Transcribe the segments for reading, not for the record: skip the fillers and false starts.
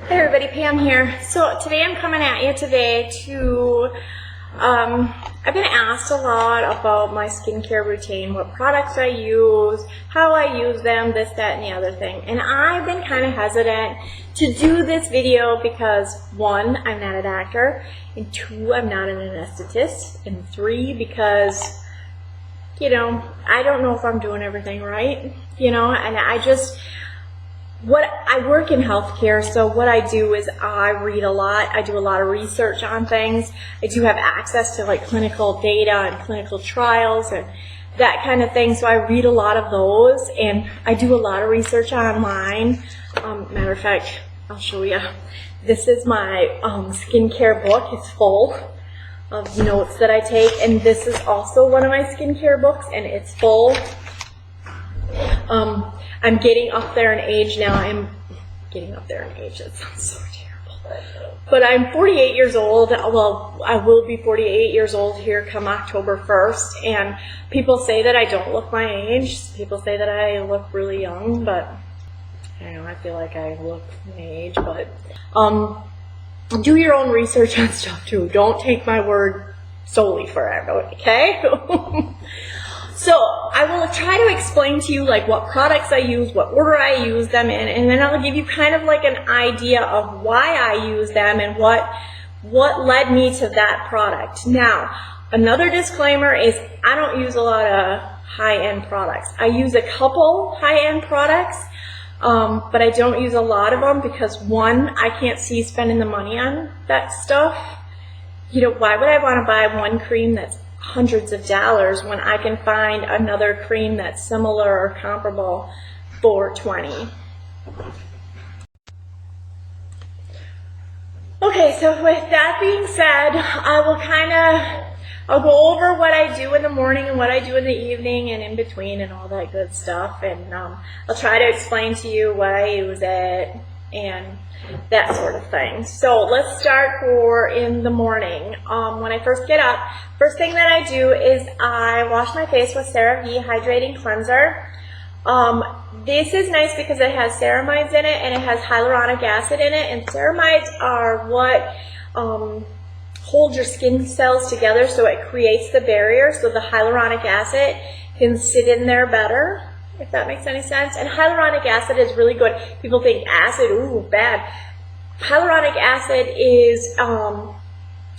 Hey everybody, Pam here. So today I'm coming at you today to, I've been asked a lot about my skincare routine, what products I use, how I use them, this, that, and the other thing. And I've been kind of hesitant to do this video because 1, I'm not a doctor, and 2, I'm not an anesthetist, and 3, because, you know, I don't know if I'm doing everything right, you know, and I work in healthcare, so what I do is I read a lot. I do a lot of research on things. I do have access to like clinical data and clinical trials and that kind of thing, so I read a lot of those, and I do a lot of research online. Matter of fact, I'll show you. This is my skincare book. It's full of notes that I take, and this is also one of my skincare books, and it's full. I'm getting up there in age now. I'm getting up there in age. That sounds so terrible. But I'm 48 years old. Well, I will be 48 years old here come October 1st. And people say that I don't look my age. People say that I look really young, but I don't know, I feel like I look my age. But do your own research on stuff too. Don't take my word solely for it, okay? So I will try to explain to you like what products I use, what order I use them in, and then I'll give you kind of like an idea of why I use them and what led me to that product. Now, another disclaimer is I don't use a lot of high-end products. I use a couple high-end products, but I don't use a lot of them because 1, I can't see spending the money on that stuff. You know, why would I want to buy one cream that's hundreds of dollars when I can find another cream that's similar or comparable for $20? Okay, so with that being said, I'll go over what I do in the morning and what I do in the evening and in between and all that good stuff, and I'll try to explain to you why I use it and that sort of thing. So let's start in the morning. When I first get up, first thing that I do is I wash my face with CeraVe Hydrating Cleanser. This is nice because it has ceramides in it and it has hyaluronic acid in it, and ceramides are what hold your skin cells together, so it creates the barrier so the hyaluronic acid can sit in there better, if that makes any sense. And hyaluronic acid is really good. People think acid, ooh, bad. Hyaluronic acid is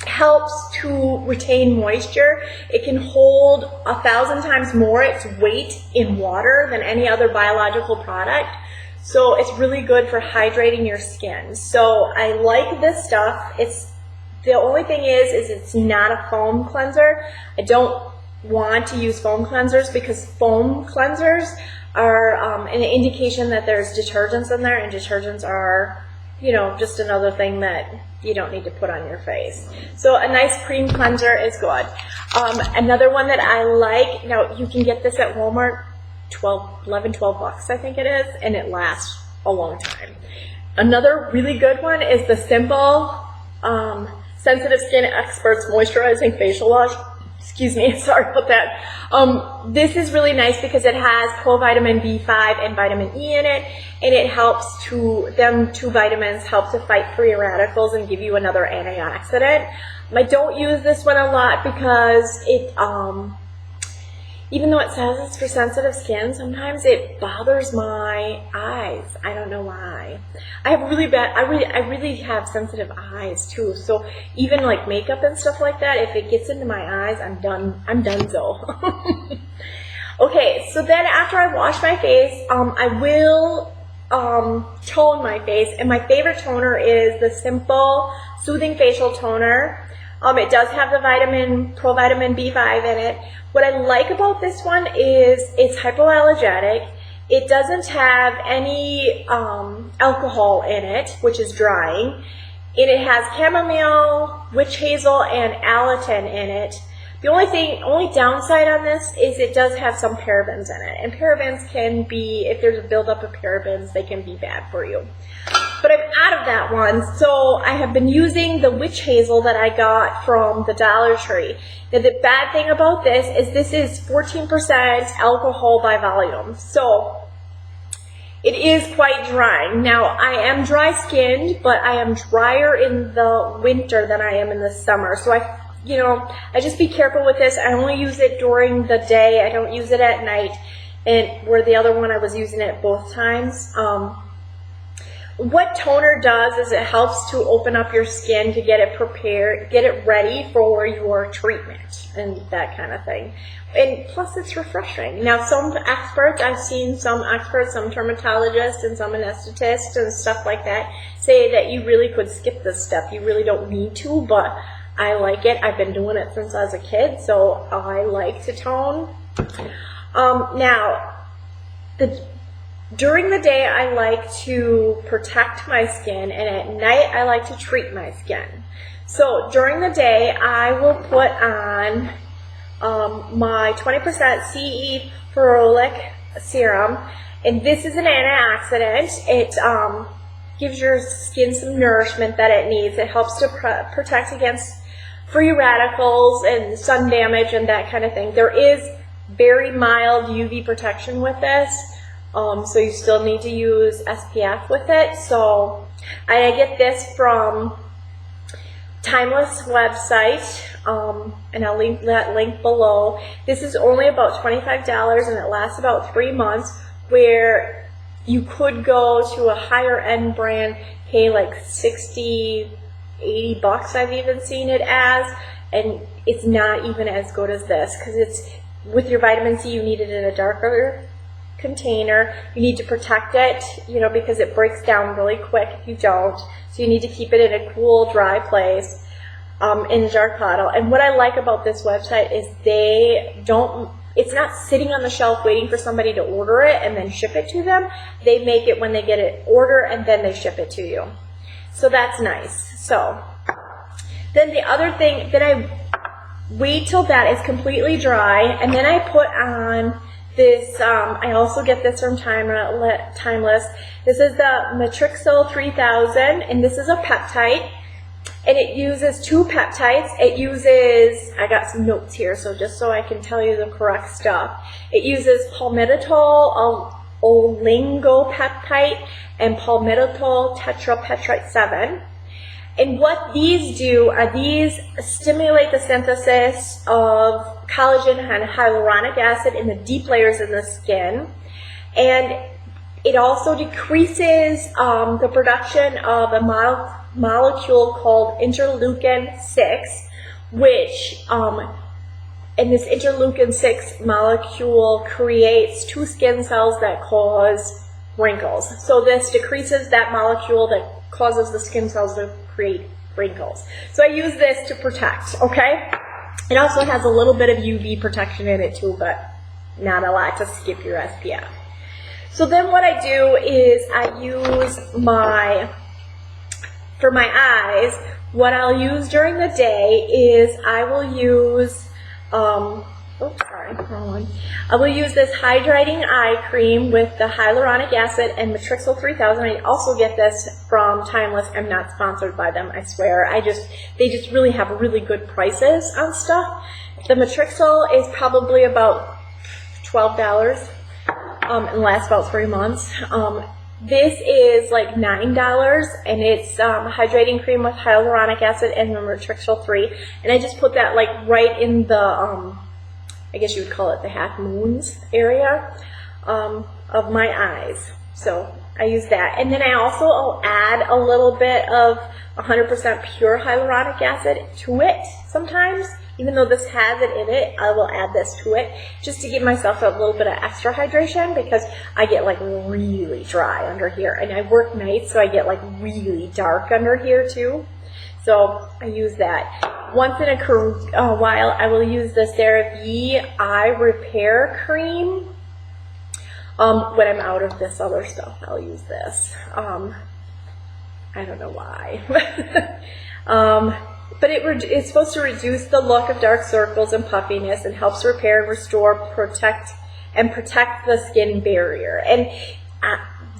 helps to retain moisture. It can hold 1,000 times more its weight in water than any other biological product. So it's really good for hydrating your skin. So I like this stuff. The only thing is it's not a foam cleanser. I don't want to use foam cleansers because foam cleansers are an indication that there's detergents in there, and detergents are, you know, just another thing that you don't need to put on your face. So a nice cream cleanser is good. Another one that I like, now you can get this at Walmart, 11, 12 bucks I think it is, and it lasts a long time. Another really good one is the Simple Sensitive Skin Experts Moisturizing Facial Wash. Excuse me, sorry about that. This is really nice because it has provitamin B5 and vitamin E in it, and it helps them two vitamins help to fight free radicals and give you another antioxidant. I don't use this one a lot because it, even though it says it's for sensitive skin, sometimes it bothers my eyes. I don't know why. I have really bad, I really have sensitive eyes too. So even like makeup and stuff like that, if it gets into my eyes, I'm donezo. Okay, so then after I wash my face, I will tone my face, and my favorite toner is the Simple Soothing Facial Toner. It does have the provitamin B5 in it. What I like about this one is it's hypoallergenic. It doesn't have any alcohol in it, which is drying. And it has chamomile, witch hazel, and alatin in it. The only downside on this is it does have some parabens in it. And parabens can be, if there's a buildup of parabens, they can be bad for you. But I'm out of that one, so I have been using the witch hazel that I got from the Dollar Tree. Now the bad thing about this is 14% alcohol by volume. So it is quite drying. Now, I am dry skinned, but I am drier in the winter than I am in the summer. So I just be careful with this. I only use it during the day. I don't use it at night. And where the other one I was using it both times. What toner does is it helps to open up your skin to get it prepared, get it ready for your treatment and that kind of thing. And plus it's refreshing. Now some experts, I've seen some experts, some dermatologists and some anesthetists and stuff like that say that you really could skip this step. You really don't need to, but I like it. I've been doing it since I was a kid, so I like to tone. During the day, I like to protect my skin, and at night, I like to treat my skin. So during the day, I will put on my 20% C E Ferulic serum, and this is an antioxidant. It gives your skin some nourishment that it needs. It helps to protect against free radicals and sun damage and that kind of thing. There is very mild UV protection with this. So you still need to use SPF with it. So I get this from Timeless website, and I'll leave that link below. This is only about $25 and it lasts about 3 months, where you could go to a higher end brand, pay like 60, 80 bucks I've even seen it as, and it's not even as good as this, because it's with your vitamin C, you need it in a darker container. You need to protect it, because it breaks down really quick if you don't. So you need to keep it in a cool, dry place, in a dark bottle. And what I like about this website is it's not sitting on the shelf waiting for somebody to order it and then ship it to them. They make it when they get it order and then they ship it to you. So that's nice. So then the other thing that I wait till that is completely dry, and then I put on this, I also get this from Timeless. This is the Matrixyl 3000, and this is a peptide, and it uses 2 peptides. It uses, I got some notes here, so just so I can tell you the correct stuff. It uses palmitoyl oligopeptide and palmitoyl tetrapeptide 7. And what these do are these stimulate the synthesis of collagen and hyaluronic acid in the deep layers in the skin. And it also decreases the production of a molecule called interleukin 6, which, and this interleukin 6 molecule creates 2 skin cells that cause wrinkles. So this decreases that molecule that causes the skin cells to create wrinkles. So I use this to protect, okay? It also has a little bit of UV protection in it too, but not a lot to skip your SPF. So then what I do is I use for my eyes, what I'll use during the day is I will use, I will use this hydrating eye cream with the hyaluronic acid and Matrixyl 3000. I also get this from Timeless. I'm not sponsored by them, I swear. They just really have really good prices on stuff. The Matrixyl is probably about $12 and lasts about 3 months. This is like $9, and it's hydrating cream with hyaluronic acid and the Matrixyl 3. And I just put that like right in the I guess you would call it the half moons area of my eyes. So I use that. And then I also will add a little bit of 100% pure hyaluronic acid to it sometimes. Even though this has it in it, I will add this to it just to give myself a little bit of extra hydration, because I get like really dry under here. And I work nights, so I get like really dark under here too. So I use that. Once in a while, I will use the CeraVe Eye Repair Cream. When I'm out of this other stuff, I'll use this. I don't know why. But it's supposed to reduce the look of dark circles and puffiness, and helps repair and restore, protect the skin barrier. And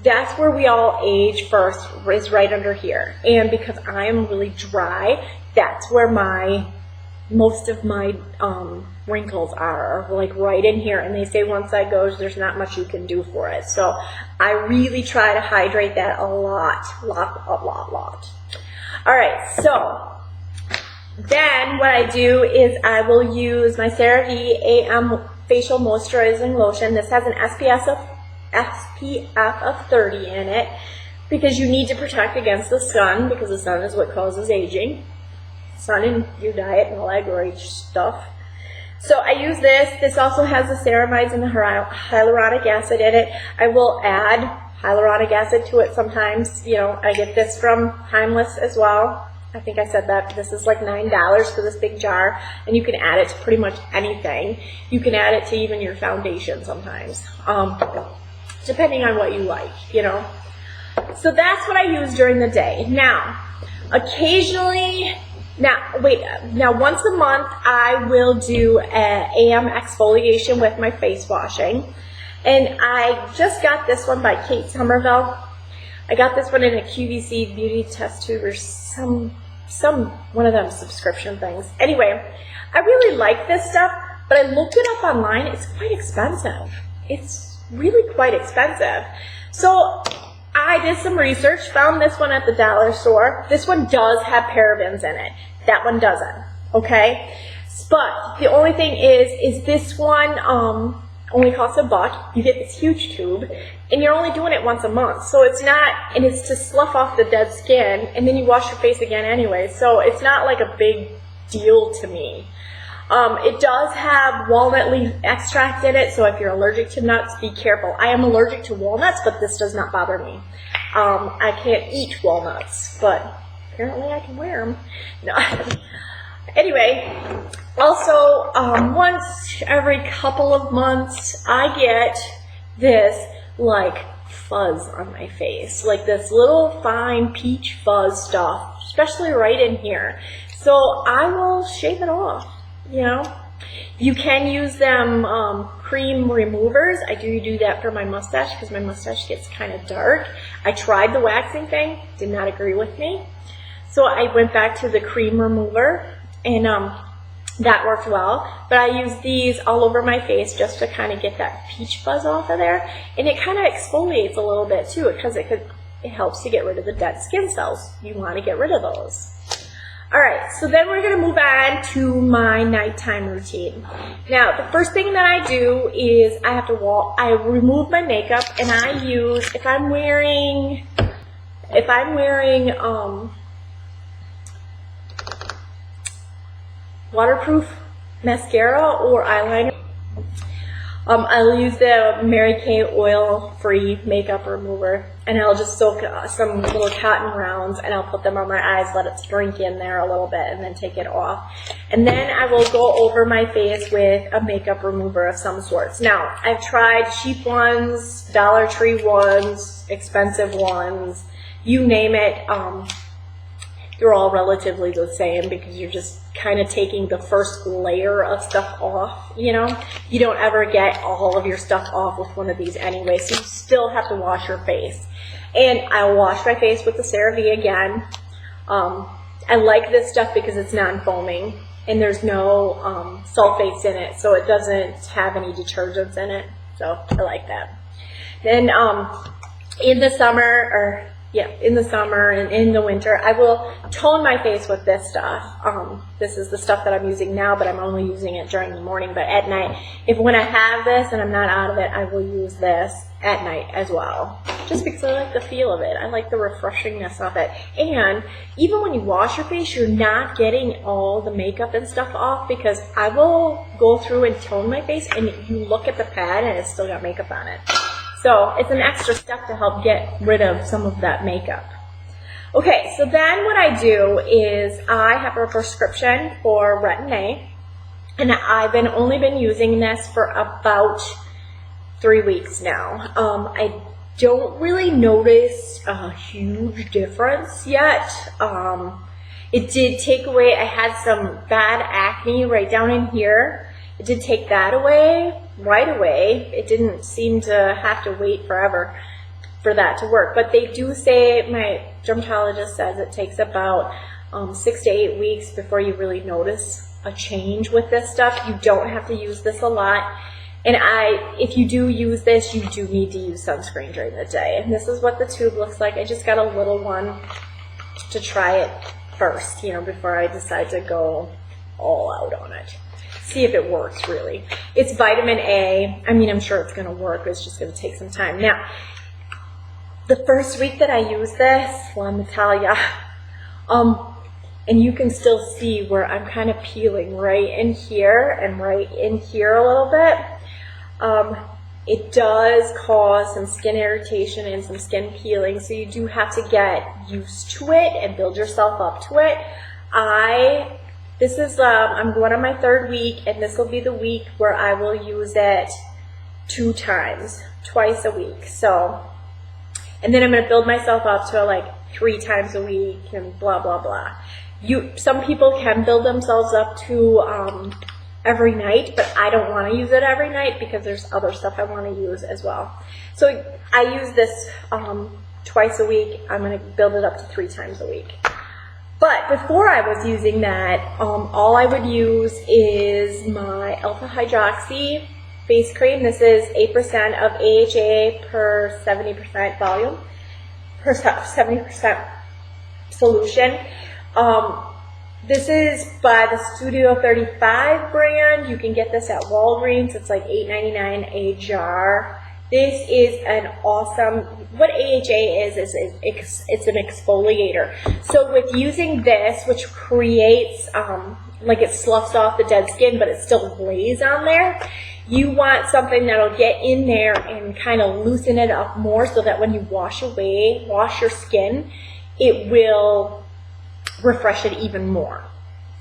that's where we all age first, is right under here. And because I am really dry, that's where my most of my wrinkles are, like right in here. And they say once that goes, there's not much you can do for it. So I really try to hydrate that a lot. All right, so then what I do is I will use my CeraVe AM Facial Moisturizing Lotion. This has an SPF of 30 in it because you need to protect against the sun, because the sun is what causes aging. Sun in your diet and all that great stuff. So I use this. This also has the ceramides and the hyaluronic acid in it. I will add hyaluronic acid to it sometimes. You know, I get this from Timeless as well. I think I said that. This is like $9 for this big jar, and you can add it to pretty much anything. You can add it to even your foundation sometimes, depending on what you like, you know. So that's what I use during the day. Now, occasionally, now once a month I will do an AM exfoliation with my face washing. And I just got this one by Kate Somerville. I got this one in a QVC beauty test tube or one of them subscription things. Anyway, I really like this stuff, but I looked it up online. It's quite expensive. It's really quite expensive. So I did some research, found this one at the dollar store. This one does have parabens in it. That one doesn't, okay? But the only thing is this one only costs $1. You get this huge tube, and you're only doing it once a month. So it's not, and it's to slough off the dead skin, and then you wash your face again anyway. So it's not like a big deal to me. It does have walnut leaf extract in it, so if you're allergic to nuts, be careful. I am allergic to walnuts, but this does not bother me. I can't eat walnuts, but apparently I can wear them. No. Anyway, also, once every couple of months, I get this, like, fuzz on my face. Like this little fine peach fuzz stuff, especially right in here. So I will shave it off, you know. You can use them cream removers. I do that for my mustache because my mustache gets kind of dark. I tried the waxing thing, did not agree with me. So I went back to the cream remover, and that worked well. But I use these all over my face just to kind of get that peach fuzz off of there. And it kind of exfoliates a little bit too, because it helps to get rid of the dead skin cells. You want to get rid of those. All right, so then we're going to move on to my nighttime routine. Now, the first thing that I do is I remove my makeup, and I use, if I'm wearing waterproof mascara or eyeliner, I'll use the Mary Kay oil-free makeup remover, and I'll just soak some little cotton rounds, and I'll put them on my eyes, let it shrink in there a little bit, and then take it off. And then I will go over my face with a makeup remover of some sorts. Now, I've tried cheap ones, Dollar Tree ones, expensive ones, you name it. They're all relatively the same because you're just kind of taking the first layer of stuff off, you know. You don't ever get all of your stuff off with one of these anyway, so you still have to wash your face. And I'll wash my face with the CeraVe again. I like this stuff because it's non-foaming and there's no sulfates in it, so it doesn't have any detergents in it, so I like that. Then in the summer and in the winter, I will tone my face with this stuff. This is the stuff that I'm using now, but I'm only using it during the morning. But at night, when I have this and I'm not out of it, I will use this at night as well. Just because I like the feel of it. I like the refreshingness of it. And even when you wash your face, you're not getting all the makeup and stuff off, because I will go through and tone my face and you look at the pad and it's still got makeup on it. So it's an extra step to help get rid of some of that makeup. Okay, so then what I do is I have a prescription for Retin-A, and I've only been using this for about 3 weeks now. I don't really notice a huge difference yet. It did take away, I had some bad acne right down in here. It did take that away right away. It didn't seem to have to wait forever for that to work. But they do say, my dermatologist says it takes about 6 to 8 weeks before you really notice a change with this stuff. You don't have to use this a lot. And if you do use this, you do need to use sunscreen during the day. And this is what the tube looks like. I just got a little one to try it first, you know, before I decide to go all out on it. See if it works, really. It's vitamin A. I mean, I'm sure it's going to work. It's just going to take some time. Now, the first week that I used this, let me tell ya, and you can still see where I'm kind of peeling right in here and right in here a little bit. It does cause some skin irritation and some skin peeling, so you do have to get used to it and build yourself up to it. I'm going on my 3rd week, and this will be the week where I will use it 2 times, twice a week. So, and then I'm going to build myself up to like 3 times a week and blah, blah, blah. Some people can build themselves up to every night, but I don't want to use it every night because there's other stuff I want to use as well. So I use this twice a week. I'm going to build it up to 3 times a week. But before I was using that, all I would use is my alpha hydroxy face cream. This is 8% of AHA per 70% volume, per 70% solution. This is by the Studio 35 brand. You can get this at Walgreens. It's like $8.99 a jar. This is an awesome, what AHA is it's an exfoliator. So with using this, which creates, like it sloughs off the dead skin, but it still lays on there, you want something that'll get in there and kind of loosen it up more so that when you wash your skin, it will refresh it even more.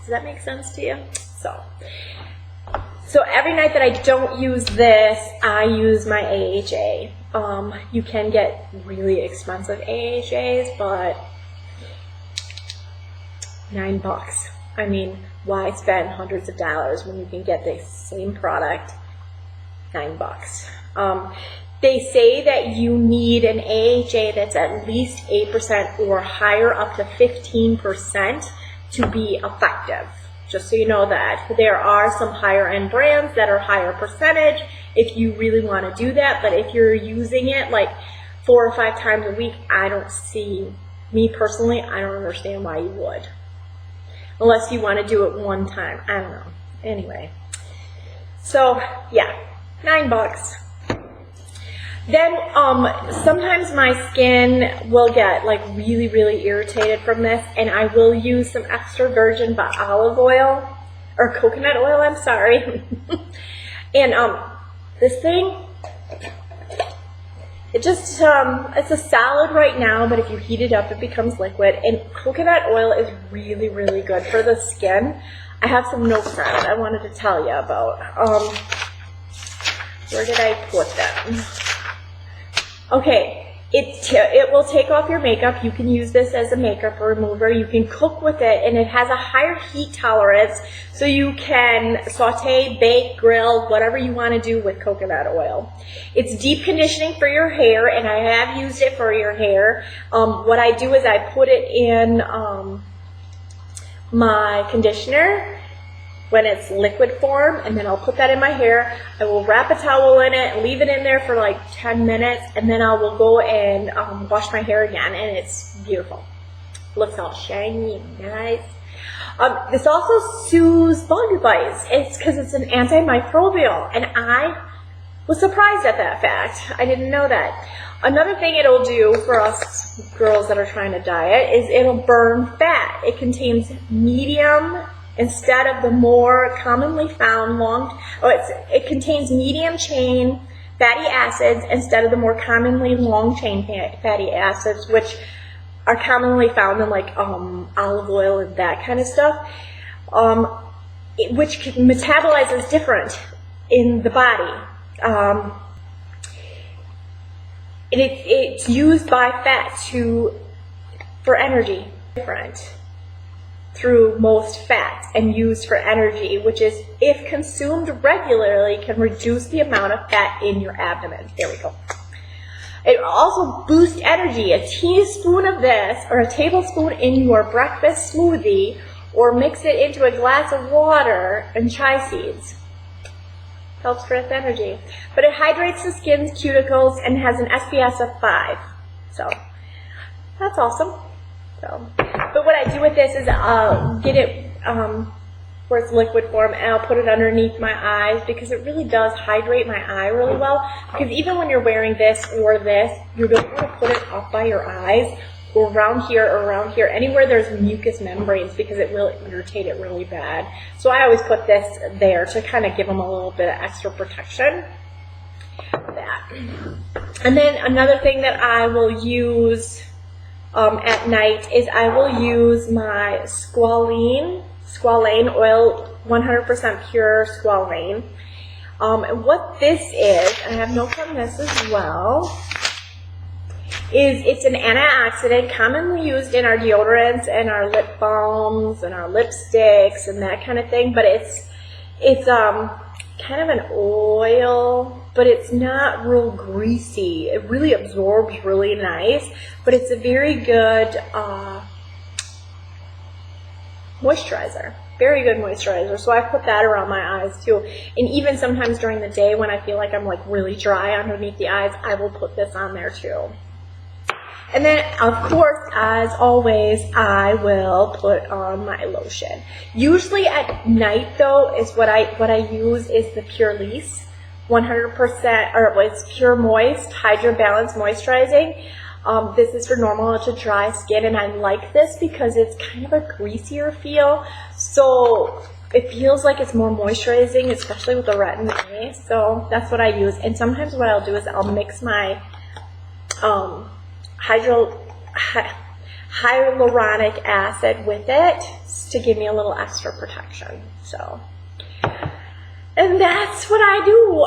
Does that make sense to you? So every night that I don't use this, I use my AHA. You can get really expensive AHAs, but $9. I mean, why spend hundreds of dollars when you can get the same product, $9? They say that you need an AHA that's at least 8% or higher, up to 15% to be effective. Just so you know that. There are some higher end brands that are higher percentage if you really want to do that, but if you're using it like 4 or 5 times a week, me personally, I don't understand why you would. Unless you want to do it one time. I don't know. Anyway. So, yeah, $9. Then sometimes my skin will get like really, really irritated from this, and I will use some extra virgin olive oil, or coconut oil, I'm sorry. And this thing, it's a solid right now, but if you heat it up, it becomes liquid. And coconut oil is really, really good for the skin. I have some notes on it I wanted to tell you about. Where did I put them? Okay, it will take off your makeup. You can use this as a makeup remover. You can cook with it, and it has a higher heat tolerance, so you can saute, bake, grill, whatever you want to do with coconut oil. It's deep conditioning for your hair, and I have used it for your hair. What I do is I put it in my conditioner when it's liquid form, and then I'll put that in my hair. I will wrap a towel in it and leave it in there for like 10 minutes, and then I will go and wash my hair again, and it's beautiful. Looks all shiny and nice. This also soothes bug bites. It's because it's an antimicrobial, and I was surprised at that fact. I didn't know that. Another thing it'll do for us girls that are trying to diet is it'll burn fat. It contains medium instead of the more commonly found it contains medium chain fatty acids instead of the more commonly long chain fatty acids, which are commonly found in like olive oil and that kind of stuff, which metabolizes different in the body. It's used by fat for energy, different through most fats, and used for energy, which is, if consumed regularly, can reduce the amount of fat in your abdomen. There we go. It also boosts energy. A teaspoon of this, or a tablespoon in your breakfast smoothie, or mix it into a glass of water and chia seeds. Helps for its energy. But it hydrates the skin's cuticles and has an SPF of 5. So that's awesome. So, but what I do with this is get it where it's liquid form, and I'll put it underneath my eyes because it really does hydrate my eye really well. Because even when you're wearing this or this, you don't want to put it up by your eyes or around here, anywhere there's mucous membranes, because it will irritate it really bad. So I always put this there to kind of give them a little bit of extra protection. That. And then another thing that I will use at night is I will use my squalane oil, 100% pure squalane. And what this is, and I have notes on this as well, is it's an antioxidant commonly used in our deodorants and our lip balms and our lipsticks and that kind of thing. But it's kind of an oil, but it's not real greasy. It really absorbs really nice, but it's a very good moisturizer. Very good moisturizer. So I put that around my eyes too. And even sometimes during the day when I feel like I'm like really dry underneath the eyes, I will put this on there too. And then, of course, as always, I will put on my lotion. Usually at night, though, is what I use is the Pure 100%, or it's Pure Moist Hydro Balance Moisturizing. This is for normal to dry skin, and I like this because it's kind of a greasier feel. So it feels like it's more moisturizing, especially with the retin A. So that's what I use. And sometimes what I'll do is I'll mix my hyaluronic acid with it to give me a little extra protection. So, and that's what I do.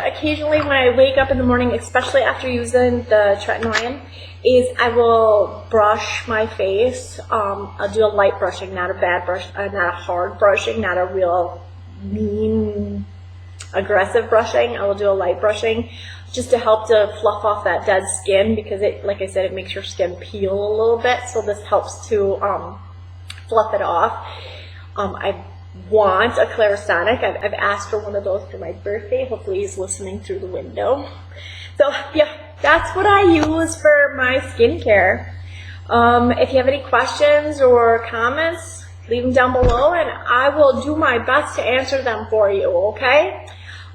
Occasionally when I wake up in the morning, especially after using the tretinoin, is I will brush my face. I'll do a light brushing, not a bad brush, not a hard brushing, not a real mean, aggressive brushing. I will do a light brushing, just to help to fluff off that dead skin, because it, like I said, it makes your skin peel a little bit. So this helps to fluff it off. I want a Clarisonic. I've asked for one of those for my birthday. Hopefully he's listening through the window. So yeah, that's what I use for my skincare. If you have any questions or comments, leave them down below and I will do my best to answer them for you, okay?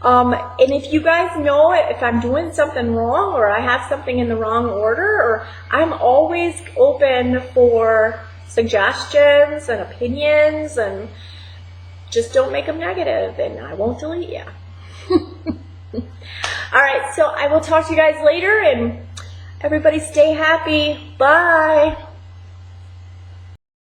And if you guys know if I'm doing something wrong or I have something in the wrong order, or I'm always open for suggestions and opinions, and just don't make them negative and I won't delete you. Alright, so I will talk to you guys later, and everybody stay happy. Bye.